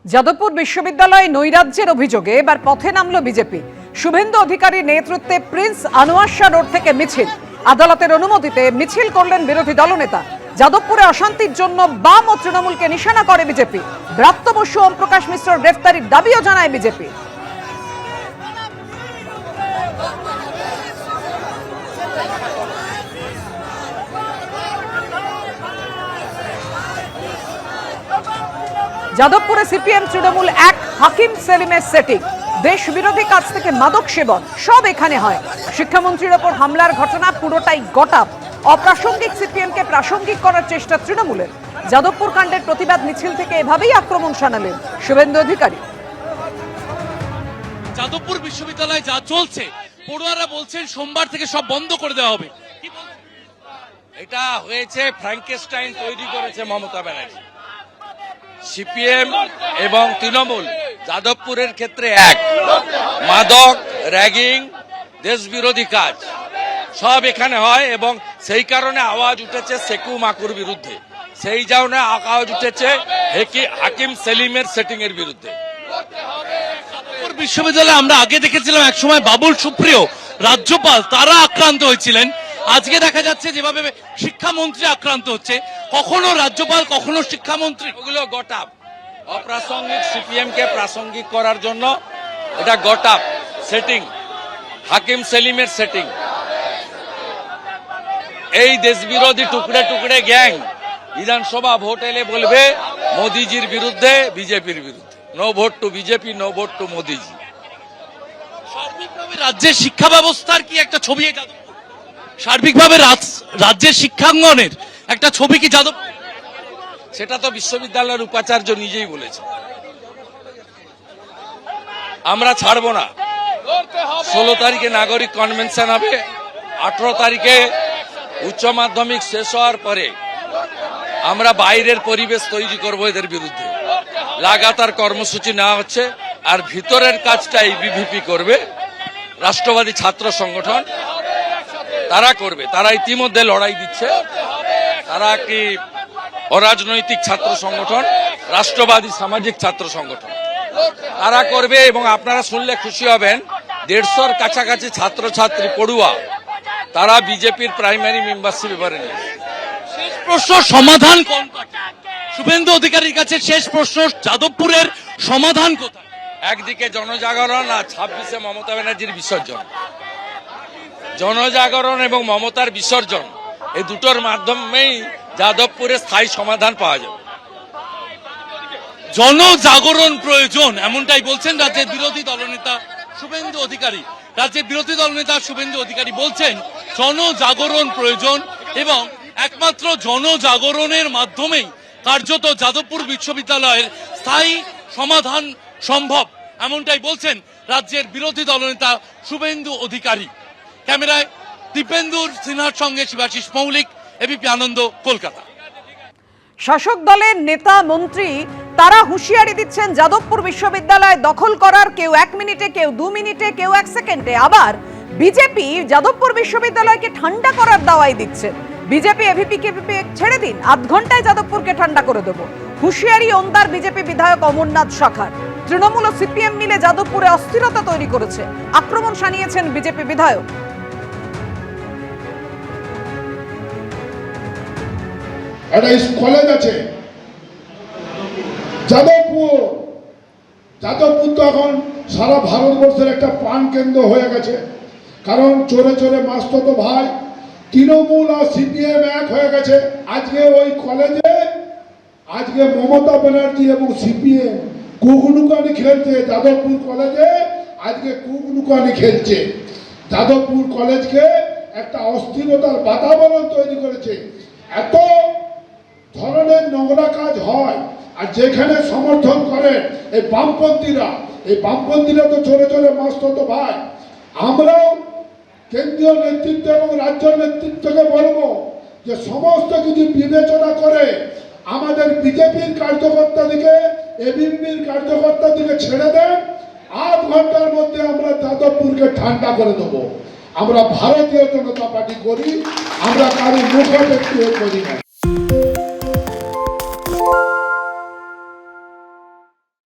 যাদবপুর বিশ্ববিদ্যালয়ে নৈরাজ্যের অভিযোগে এবার পথে নামল বিজেপি। শুভেন্দু অধিকারীর নেতৃত্বে প্রিন্স আনোয়ার শাহ রোড থেকে মিছিল। আদালতের অনুমতিতে মিছিল করলেন বিরোধী দলনেতা। যাদবপুরে অশান্তির জন্য বাম ও তৃণমূলকে নিশানা করে বিজেপি। ব্রাত্য বসু, ওম প্রকাশ মিশ্রর গ্রেফতারির দাবিও জানায় বিজেপি। যাদবপুরে সিপিএম তৃণমূল এক হাকিম সেলিমের সেটিং। দেশ বিরোধী কাজ থেকে মাদক সেবন সব এখানে হয়। শিক্ষামন্ত্রীর ওপর হামলার ঘটনা পুরোটাই গটাপ। অপ্রাসঙ্গিক সিপিএমকে প্রাসঙ্গিক করার চেষ্টা তৃণমূলের। যাদবপুর কাণ্ডের প্রতিবাদ মিছিল থেকে এভাবেই আক্রমণ শানালেন শুভেন্দু অধিকারী। যাদবপুর বিশ্ববিদ্যালয়ে যা চলছে, পড়ুয়ারা বলছেন সোমবার থেকে সব বন্ধ করে দেওয়া হবে। এটা হয়েছে ফ্র্যাঙ্কেস্টাইন তৈরি করেছে মমতা ব্যানার্জি। সিপিএম এবং তৃণমূল যাদবপুরের ক্ষেত্রে এক। মাদক, র্যাগিং, দেশ বিরোধী কাজ সব এখানে হয় এবং সেই কারণে আওয়াজ উঠেছে সেকু মাকুর বিরুদ্ধে, সেই কারণে আওয়াজ উঠেছে হাকিম সেলিমের সেটিং এর বিরুদ্ধে। বিশ্ববিদ্যালয়ে আমরা আগে দেখেছিলাম একসময় বাবুল সুপ্রিয় রাজ্যপাল তারা আক্রান্ত হয়েছিলেন। আজকে দেখা যাচ্ছে যেভাবে শিক্ষামন্ত্রী আক্রান্ত হচ্ছে, কখনো রাজ্যপাল কখনো শিক্ষামন্ত্রী। ওগুলো গটাপ, অপ্রাসঙ্গিক সিপিএম কে প্রাসঙ্গিক করার জন্য এটা গটাপ সেটিং, হাকিম সেলিমের সেটিং। এই দেশ বিরোধী টুকরে টুকরে গ্যাং বিধানসভা ভোট এলে বলবে মোদিজির বিরুদ্ধে, বিজেপির বিরুদ্ধে। No vote to BJP, no vote to Modiji. সার্বিকভাবে রাজ্যের শিক্ষা ব্যবস্থার কি একটা ছবি? সার্বিকভাবে রাজ্যের শিক্ষাঙ্গনের একটা ছবি কি যাদব? সেটা তো বিশ্ববিদ্যালয়ের উপাচার্য নিজেই বলেছে। আমরা ছাড়বো না। 16 তারিখে নাগরিক কনভেনশন হবে, 18 তারিখে উচ্চ মাধ্যমিক শেষ হওয়ার পরে আমরা বাইরের পরিবেশ তৈরি করব এদের বিরুদ্ধে। লাগাতার কর্মসূচি নেওয়া হচ্ছে, আর ভিতরের কাজটা এবিভিপি করবে, রাষ্ট্রবাদী ছাত্র সংগঠন তারা করবে। তারা ইতিমধ্যে লড়াই দিচ্ছে। তারা একটি অরাজনৈতিক ছাত্র সংগঠন, রাষ্ট্রবাদী সামাজিক ছাত্র সংগঠন, তারা করবে। এবং আপনারা শুনলে খুশি হবেন, 150-র কাছাকাছি ছাত্রছাত্রী পড়ুয়া তারা বিজেপির প্রাইমারি মেম্বারশিপ এবারে নেবে। শেষ প্রশ্ন, সমাধান কোন? শুভেন্দু অধিকারীর কাছে শেষ প্রশ্ন, যাদবপুরের সমাধান কোথায়? একদিকে জনজাগরণ আর 26-এ মমতা ব্যানার্জির বিসর্জন। জনজাগরণ এবং মমতার বিসর্জন, এই দুটোর মাধ্যমেই যাদবপুরে স্থায়ী সমাধান পাওয়া যাবে। জনজাগরণ প্রয়োজন, এমনটাই বলছেন রাজ্যের বিরোধী দলনেতা শুভেন্দু অধিকারী। রাজ্যের বিরোধী দলনেতা শুভেন্দু অধিকারী বলছেন জনজাগরণ প্রয়োজন এবং একমাত্র জনজাগরণের মাধ্যমেই কার্যত যাদবপুর বিশ্ববিদ্যালয়ের স্থায়ী সমাধান সম্ভব, এমনটাই বলছেন রাজ্যের বিরোধী দলনেতা শুভেন্দু অধিকারী। ক্যামেরায় দীপেন্দুর সিনহার সঙ্গে শিবাশিস মৌলিক, এবিপি আনন্দ, কলকাতা। শাসক দলের নেতা মন্ত্রী তারা হুঁশিয়ারি দিচ্ছেন যাদবপুর বিশ্ববিদ্যালয় দখল করার, কেউ 1 মিনিটে, কেউ 2 মিনিটে, কেউ 1 সেকেন্ডে। আবার বিজেপি যাদবপুর বিশ্ববিদ্যালয়কে ঠান্ডা করার দাওয়াই দিচ্ছে। বিজেপি এভিপিকে ছেড়ে দিন, আধ ঘন্টায় যাদবপুরকে ঠান্ডা করে দেবো। হুঁশিয়ারি ওন্দার বিজেপি বিধায়ক অমরনাথ শাখার। তৃণমূল ও সিপিএম মিলে যাদবপুরে অস্থিরতা তৈরি করেছে, আক্রমণ শানিয়েছেন বিজেপি বিধায়ক। একটা কলেজ আছে যাদবপুর। যাদবপুর তো এখন সারা ভারতবর্ষের একটা প্রাণ কেন্দ্র হয়ে গেছে, কারণ চোরে চোরে মাসতো ভাই তৃণমূল আর সিপিএম এক হয়ে গেছে। আজকে ওই কলেজে আজকে মমতা ব্যানার্জি এবং সিপিএম কুকনুকানি খেলছে। যাদবপুর কলেজে আজকে কুকনুকানি খেলছে। যাদবপুর কলেজকে একটা অস্থিরতার বাতাবরণ তৈরি করেছে। এত ধরনের নোংরা কাজ হয়, আর যেখানে সমর্থন করে এই বামপন্থীরা তো চোরে চোরে মাসতো ভাই। আমরাও কেন্দ্রীয় নেতৃত্ব এবং রাজ্য নেতৃত্বকে বলবো যে সমস্ত কিছু বিবেচনা করে আমাদের বিজেপির কার্যকর্তাদিকে, এবিপির কার্যকর্তাদিকে ছেড়ে দেন। আধ ঘন্টার মধ্যে আমরা যাদবপুরকে ঠান্ডা করে দেবো। আমরা ভারতীয় জনতা পার্টি করি, আমরা কারো মুখাপেক্ষি করি না।